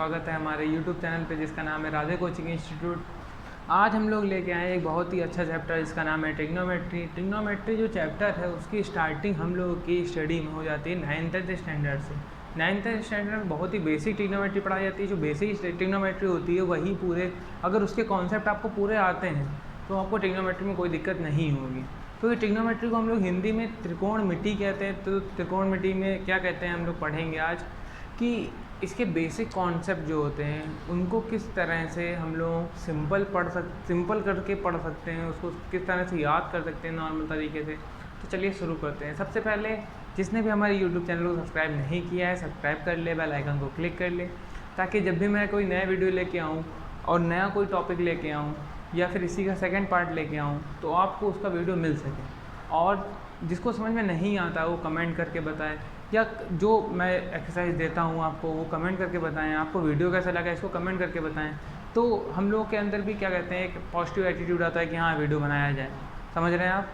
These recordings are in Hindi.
स्वागत है हमारे यूट्यूब चैनल पे जिसका नाम है राधे कोचिंग इंस्टीट्यूट। आज हम लोग लेके आए एक बहुत ही अच्छा चैप्टर जिसका नाम है ट्रिग्नोमेट्री। ट्रिग्नोमेट्री जो चैप्टर है उसकी स्टार्टिंग हम लोगों की स्टडी में हो जाती है 9th स्टैंडर्ड से। 9th स्टैंडर्ड में बहुत ही बेसिक ट्रिग्नोमेट्री पढ़ाई जाती है। जो बेसिक ट्रिग्नोमेट्री होती है वही पूरे, अगर उसके कॉन्सेप्ट आपको पूरे आते हैं तो आपको ट्रिग्नोमेट्री में कोई दिक्कत नहीं होगी। तो ये ट्रिग्नोमेट्री को हम लोग हिंदी में त्रिकोणमिति कहते हैं। तो त्रिकोणमिति में क्या कहते हैं हम लोग पढ़ेंगे आज कि इसके बेसिक कॉन्सेप्ट जो होते हैं उनको किस तरह से हम लोग सिंपल करके पढ़ सकते हैं, उसको किस तरह से याद कर सकते हैं नॉर्मल तरीके से। तो चलिए शुरू करते हैं। सबसे पहले जिसने भी हमारे यूट्यूब चैनल को सब्सक्राइब नहीं किया है सब्सक्राइब कर ले, बेल आइकन को क्लिक कर ले, ताकि जब भी मैं कोई नया वीडियो लेके आऊँ और नया कोई टॉपिक लेके आऊँ या फिर इसी का सेकंड पार्ट लेके आऊँ तो आपको उसका वीडियो मिल सके। और जिसको समझ में नहीं आता वो कमेंट करके बताएं, या जो मैं एक्सरसाइज देता हूँ आपको वो कमेंट करके बताएं। आपको वीडियो कैसा लगा इसको कमेंट करके बताएं। तो हम लोगों के अंदर भी क्या कहते हैं एक पॉजिटिव एटीट्यूड आता है कि हाँ वीडियो बनाया जाए। समझ रहे हैं आप?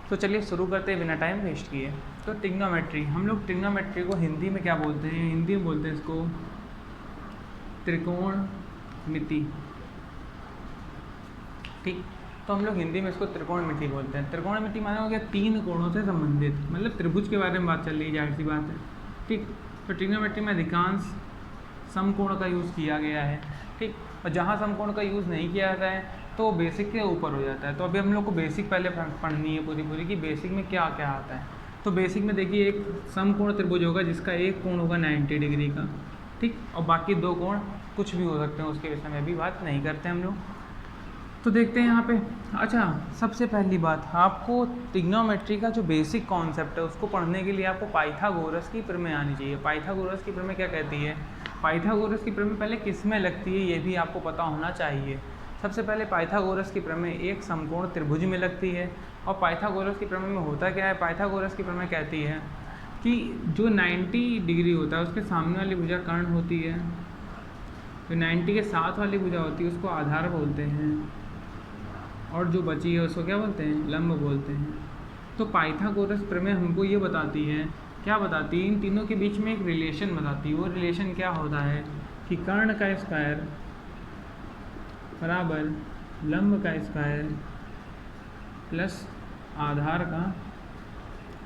तो चलिए शुरू करते हैं बिना टाइम वेस्ट किए। तो ट्रिग्नोमेट्री, हम लोग ट्रिग्नोमेट्री को हिंदी में क्या बोलते हैं? हिंदी में बोलते हैं इसको त्रिकोणमिति। ठीक, तो हम लोग हिंदी में इसको त्रिकोणमिति बोलते हैं। त्रिकोणमिति माने हो गया तीन कोणों से संबंधित, मतलब त्रिभुज के बारे में बात चल रही है, जाहिर सी बात है। ठीक, तो ट्रिग्नोमेट्री में अधिकांश समकोण का यूज़ किया गया है। ठीक, और जहाँ समकोण का यूज़ नहीं किया जाता है तो बेसिक के ऊपर हो जाता है। तो अभी हम लोग को बेसिक पहले पढ़नी है पूरी कि बेसिक में क्या क्या आता है। तो बेसिक में देखिए एक समकोण त्रिभुज होगा जिसका एक कोण होगा 90 डिग्री का। ठीक, और बाकी दो कोण कुछ भी हो सकते हैं, उसके विषय में भी बात नहीं करते हम लोग। तो देखते हैं यहाँ पे। अच्छा, सबसे पहली बात, आपको ट्रिग्नोमेट्री का जो बेसिक कॉन्सेप्ट है उसको पढ़ने के लिए आपको पाइथागोरस की प्रमेय आनी चाहिए। पाइथागोरस की प्रमेय क्या कहती है? पाइथागोरस की प्रमेय पहले किस में लगती है ये भी आपको पता होना चाहिए। सबसे पहले पाइथागोरस की प्रमेय एक समकोण त्रिभुज में लगती है। और पाइथागोरस की प्रमेय में होता क्या है? पाइथागोरस की प्रमेय कहती है कि जो 90 डिग्री होता है उसके सामने वाली भुजा कर्ण होती है, जो 90 के साथ वाली भुजा होती है उसको आधार बोलते हैं, और जो बची है उसको क्या बोलते हैं? लंब बोलते हैं। तो पाइथागोरस प्रमेय हमको ये बताती है, क्या बताती है? इन तीनों के बीच में एक रिलेशन बताती है। वो रिलेशन क्या होता है कि कर्ण का स्क्वायर बराबर लंब का स्क्वायर प्लस आधार का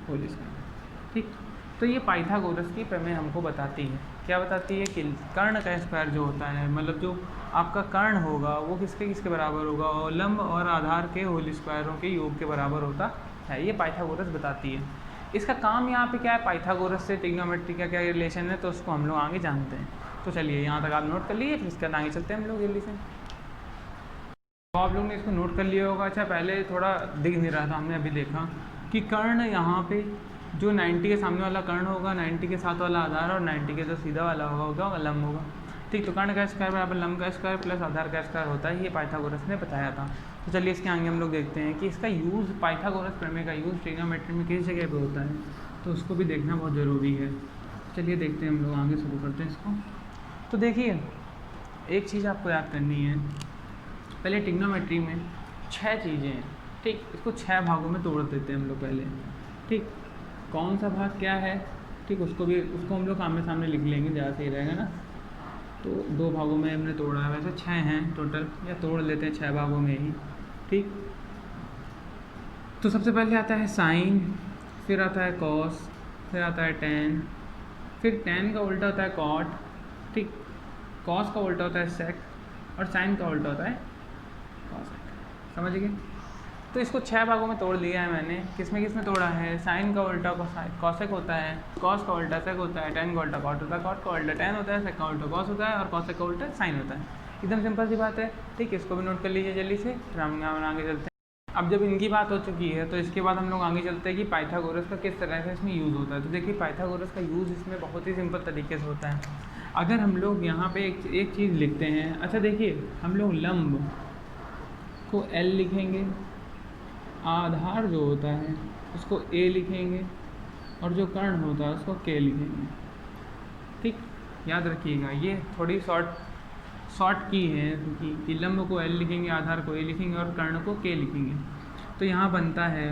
होल स्क्वायर। ठीक, तो ये पाइथागोरस की प्रमेय हमको बताती है। क्या बताती है कि कर्ण का स्क्वायर जो होता है, मतलब जो आपका कर्ण होगा वो किसके किसके बराबर होगा? और लंब और आधार के होल स्क्वायरों के योग के बराबर होता है। ये पाइथागोरस बताती है। इसका काम यहाँ पे क्या है? पाइथागोरस से ट्रिग्नोमेट्री का क्या रिलेशन है तो उसको हम लोग आगे जानते हैं। तो चलिए यहाँ तक आप नोट कर लीजिए, फिर इसके बाद आगे चलते हैं हम लोग जल्दी से। तो आप लोग ने इसको नोट कर लिया होगा। अच्छा, पहले थोड़ा दिख नहीं रहा था, हमने अभी देखा कि कर्ण यहाँ पे जो 90 के सामने वाला कर्ण होगा, 90 के साथ वाला आधार और 90 के जो सीधा वाला होगा लंब होगा। ठीक, तो कर्ण का स्क्वायर बराबर लंब का स्क्वायर प्लस आधार का स्क्वायर होता है। ये पाइथागोरस ने बताया था। तो चलिए इसके आगे हम लोग देखते हैं कि इसका यूज़, पाइथागोरस प्रमेय का यूज़ ट्रिग्नोमेट्री में किस जगह पे होता है, तो उसको भी देखना बहुत ज़रूरी है। चलिए देखते हैं हम लोग, आगे शुरू करते हैं इसको। तो देखिए एक चीज़ आपको याद करनी है, पहले ट्रिग्नोमेट्री में 6 चीज़ें हैं। ठीक, इसको 6 भागों में तोड़ देते हैं हम लोग पहले। ठीक, कौन सा भाग क्या है? ठीक, उसको हम लोग आमने सामने लिख लेंगे, ज़्यादा सही रहेगा ना। तो 2 भागों में हमने तोड़ा है, वैसे 6 हैं टोटल, या तोड़ लेते हैं 6 भागों में ही। ठीक, तो सबसे पहले आता है साइन, फिर आता है कॉस, फिर आता है टेन, फिर टेन का उल्टा होता है कॉट। ठीक, कॉस का उल्टा होता है सेक, और साइन का उल्टा होता है कॉसेक। समझ गए? तो इसको 6 भागों में तोड़ लिया है मैंने। किसमें तोड़ा है? साइन का उल्टा कॉसेक होता है, कॉस का उल्टा सेक होता है, टेन का उल्टा कॉट होता है, कॉट का उल्टा टेन होता है, सेक का उल्टा कॉस होता है, और कॉसेक का उल्टा साइन होता है। एकदम सिंपल सी बात है। ठीक, इसको भी नोट कर लीजिए जल्दी से, फिर हम आगे चलते हैं। अब जब इनकी बात हो चुकी है तो इसके बाद हम लोग आगे चलते हैं कि पाइथागोरस का किस तरह से इसमें यूज़ होता है। तो देखिए पाइथागोरस का यूज़ इसमें बहुत ही सिंपल तरीके से होता है। अगर हम लोग यहाँ पे एक चीज़ लिखते हैं, अच्छा देखिए हम लोग लंब को L लिखेंगे, आधार जो होता है उसको A लिखेंगे, और जो कर्ण होता है उसको K लिखेंगे। ठीक, याद रखिएगा, ये थोड़ी शॉर्ट की है कि लंब को L लिखेंगे, आधार को A लिखेंगे और कर्ण को K लिखेंगे। तो यहाँ बनता है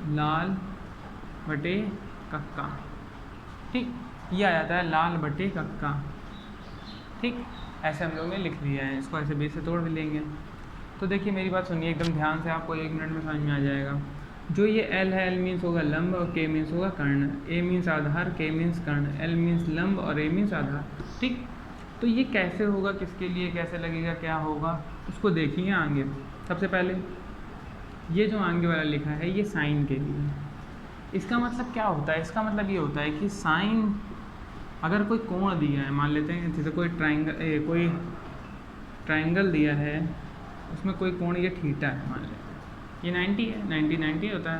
लाल बटे कक्का। ठीक, ये आ जाता है लाल बटे कक्का। ठीक, ऐसे हम लोग ने लिख लिया है, इसको ऐसे बेस से तोड़ भी लेंगे। तो देखिए मेरी बात सुनिए एकदम ध्यान से, आपको 1 मिनट में समझ में आ जाएगा। जो ये एल है, एल मीन्स होगा लंब और के मीन्स होगा कर्ण। ए मीन्स आधार, के मीन्स कर्ण, एल मीन्स लंब और ए मीन्स आधार। ठीक, तो ये कैसे होगा, किसके लिए कैसे लगेगा, क्या होगा, उसको देखिए आगे। सबसे पहले ये जो आगे वाला लिखा है ये साइन के लिए। इसका मतलब क्या होता है, इसका मतलब ये होता है कि साइन, अगर कोई कोण दिया है, मान लेते हैं जैसे कोई ट्राइंगल दिया है, उसमें कोई कोण ये थीटा है, मान लेते हैं ये 90 है, 90 होता है।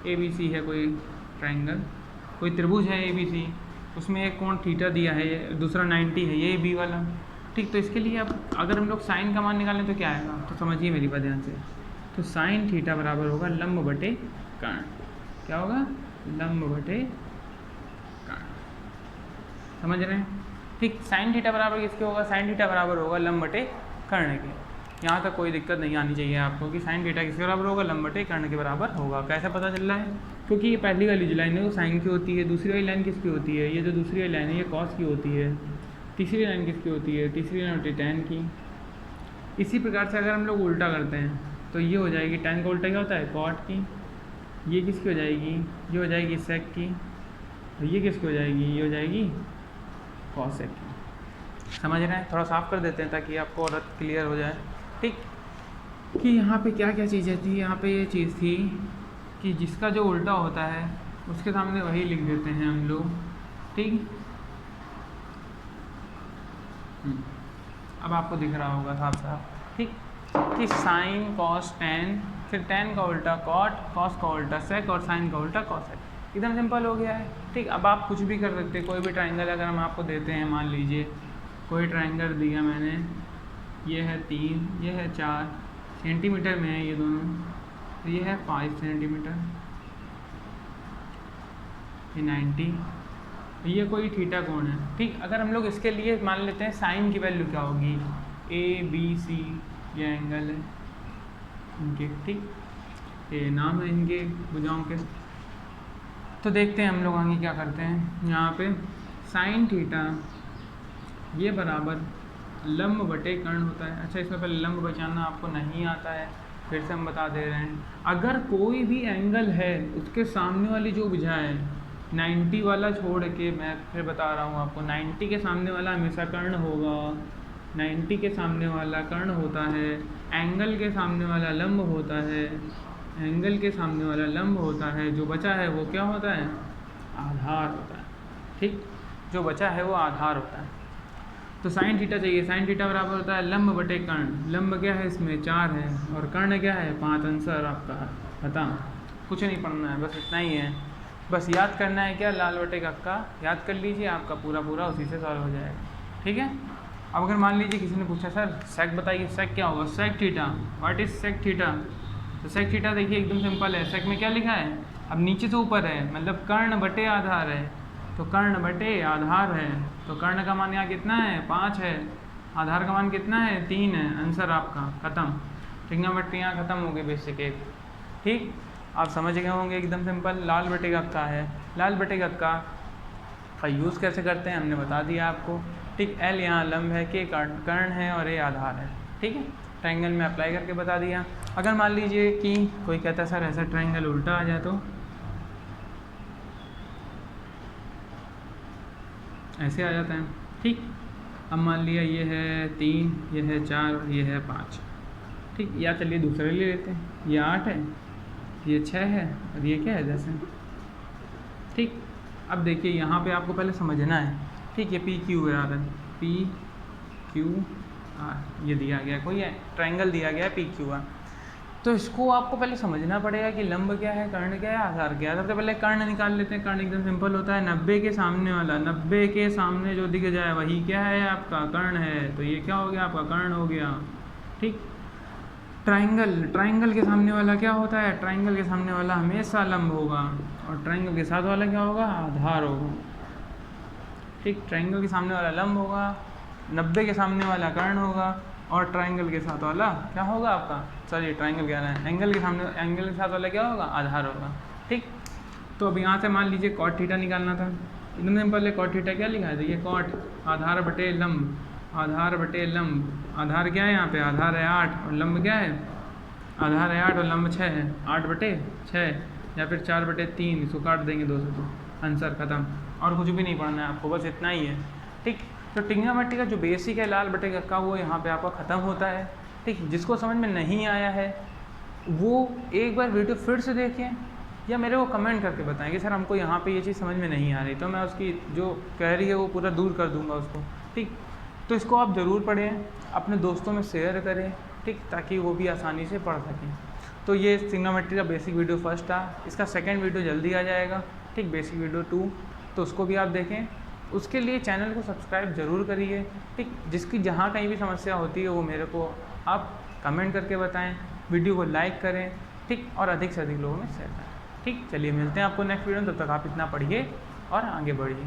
ABC है कोई ट्राइंगल, कोई त्रिभुज है ABC, उसमें एक कोण थीटा दिया है, दूसरा 90 है, ये B वाला। ठीक, तो इसके लिए अब अगर हम लोग साइन का मान निकालें तो क्या आएगा, तो समझिए मेरी बात ध्यान से। तो साइन थीटा बराबर होगा लंब बटे कर्ण। क्या होगा, लंब बटे कर्ण, समझ रहे हैं। ठीक, साइन थीटा बराबर किसके होगा, साइन थीटा बराबर होगा लंब बटे कर्ण के। यहाँ तक कोई दिक्कत नहीं आनी चाहिए आपको कि साइन थीटा किसके बराबर होगा, लंब बटे कर्ण के बराबर होगा। कैसे पता चल रहा है, क्योंकि ये पहली वाली जो लाइन है वो साइन की होती है, दूसरी वाली लाइन किसकी होती है, ये जो दूसरी वाली लाइन है ये कॉस की होती है, तीसरी लाइन किसकी होती है, तीसरी लाइन होती है टैन की। इसी प्रकार से अगर हम लोग उल्टा करते हैं तो ये हो जाएगी, टैन का उल्टा क्या होता है, कॉट की। ये किसकी हो जाएगी, ये हो जाएगी सेक की। और ये किसकी हो जाएगी, ये हो जाएगी कॉसेक की। समझ रहे हैं, थोड़ा साफ कर देते हैं ताकि आपको और क्लियर हो जाए। ठीक, कि यहाँ पे क्या क्या चीज़ें थी, यहाँ पे ये चीज़ थी कि जिसका जो उल्टा होता है उसके सामने वही लिख देते हैं हम लोग। ठीक, अब आपको दिख रहा होगा साफ साफ। ठीक, कि साइन कॉस टैन, फिर टैन का उल्टा कॉट, कॉस का उल्टा सेक और साइन का उल्टा कॉसेक। एकदम सिंपल हो गया है। ठीक, अब आप कुछ भी कर सकते हैं, कोई भी ट्राइंगल अगर हम आपको देते हैं, मान लीजिए कोई ट्राइंगल दिया मैंने, ये है 3, ये है 4 सेंटीमीटर में है ये दोनों, तो ये है 5 सेंटीमीटर, ये 90, ये कोई थीटा कोण है। ठीक, अगर हम लोग इसके लिए मान लेते हैं साइन की वैल्यू क्या होगी, ABC ये एंगल है इनके। ठीक, ये नाम है इनके भुजाओं के। तो देखते हैं हम लोग आगे क्या करते हैं। यहाँ पे साइन थीटा ये बराबर लंब बटे कर्ण होता है। अच्छा, इसमें पहले लंब बचाना आपको नहीं आता है, फिर से हम बता दे रहे हैं। अगर कोई भी एंगल है उसके सामने वाली जो भुजा है, 90 वाला छोड़ के, मैं फिर बता रहा हूँ आपको, 90 के सामने वाला हमेशा कर्ण होगा, 90 के सामने वाला कर्ण होता है, एंगल के सामने वाला लंब होता है, एंगल के सामने वाला लंब होता है, जो बचा है वो क्या होता है, आधार होता है। ठीक, जो बचा है वो आधार होता है। तो साइन थीटा चाहिए, साइन थीटा बराबर होता है लंब बटे कर्ण। लंब क्या है इसमें 4 है और कर्ण क्या है 5। आंसर आपका बता, कुछ नहीं पढ़ना है, बस इतना ही है। बस याद करना है क्या, लाल बटे कक्का याद कर लीजिए, आपका पूरा पूरा उसी से सॉल्व हो जाएगा। ठीक है, अब अगर मान लीजिए किसी ने पूछा सर सेक बताइए, सेक क्या होगा, sec theta, what is sec theta. तो सेक थीटा देखिए एकदम सिंपल है। सेक में क्या लिखा है, अब नीचे से ऊपर है, मतलब कर्ण बटे आधार है, तो कर्ण बटे आधार है, तो कर्ण का मान यहाँ कितना है 5 है, आधार का मान कितना है 3 है। आंसर आपका खत्म। ट्रिग्नोमेट्री यहाँ खत्म हो गई बेसिक एक। ठीक, आप समझ गए होंगे, एकदम सिंपल। लाल बटे कक्का है, लाल बटे कक्का का यूज़ कैसे करते हैं हमने बता दिया आपको। ठीक, एल यहाँ लंब है, के कर्ण है और ए आधार है। ठीक है, ट्रायंगल में अप्लाई करके बता दिया। अगर मान लीजिए कि कोई कहता है सर ऐसा ट्रायंगल उल्टा आ जाए तो ऐसे आ जाता है। ठीक, अब मान लिया ये है 3, ये है 4 और ये है 5। ठीक, या चलिए दूसरे ले लेते हैं, ये 8 है, ये 6 है और ये क्या है 10 है। ठीक, अब देखिए यहाँ पे आपको पहले समझना है। ठीक, ये पी क्यू है, पी क्यू आर ये दिया गया, कोई ट्रायंगल दिया गया है पी क्यू आर। तो इसको आपको पहले समझना पड़ेगा कि लंब क्या है, कर्ण क्या है, आधार क्या है। सबसे पहले कर्ण निकाल लेते हैं। कर्ण एकदम सिंपल होता है 90 के सामने वाला, 90 के सामने जो दिख जाए वही क्या है आपका कर्ण है, तो ये क्या हो गया आपका कर्ण हो गया। ठीक, ट्रायंगल, ट्रायंगल के सामने वाला क्या होता है, ट्रायंगल के सामने वाला हमेशा लंब होगा और ट्रायंगल के साथ वाला क्या होगा, आधार होगा। ठीक, ट्रायंगल के सामने वाला लंब होगा, 90 के सामने वाला कर्ण होगा और ट्रायंगल के साथ वाला क्या होगा आपका, सॉरी ट्रायंगल क्या है, एंगल के सामने, एंगल के साथ वाला क्या होगा, आधार होगा। ठीक, तो अब यहाँ से मान लीजिए कॉट थीटा निकालना था, एकदम सिंपल है। कॉट थीटा क्या लिखा है, देखिए कॉट आधार बटे लंब, आधार बटे लंब, आधार क्या है यहाँ पे, आधार है 8 और लंब क्या है, आधार है 8 और लंब 6 है, 8/6 या फिर 4/3, इसको काट देंगे 2 से, तो आंसर खत्म। और कुछ भी नहीं पढ़ना है आपको, बस इतना ही है। ठीक, तो ट्रिग्नोमेट्री का जो बेसिक है लाल बटे का वो यहाँ पे आपका ख़त्म होता है। ठीक, जिसको समझ में नहीं आया है वो एक बार वीडियो फिर से देखें या मेरे को कमेंट करके बताएं कि सर हमको यहाँ पे ये चीज़ समझ में नहीं आ रही, तो मैं उसकी जो कह रही है वो पूरा दूर कर दूँगा उसको। ठीक, तो इसको आप ज़रूर पढ़ें, अपने दोस्तों में शेयर करें, ठीक, ताकि वो भी आसानी से पढ़ सकें। तो ये ट्रिग्नोमेट्री का बेसिक वीडियो फर्स्ट था, इसका सेकंड वीडियो जल्दी आ जाएगा। ठीक, बेसिक वीडियो 2, तो उसको भी आप देखें। उसके लिए चैनल को सब्सक्राइब ज़रूर करिए। ठीक, जिसकी जहाँ कहीं भी समस्या होती है वो मेरे को आप कमेंट करके बताएं, वीडियो को लाइक करें, ठीक, और अधिक से अधिक लोगों में शेयर करें। ठीक, चलिए मिलते हैं आपको नेक्स्ट वीडियो में, तब तक आप इतना पढ़िए और आगे बढ़िए।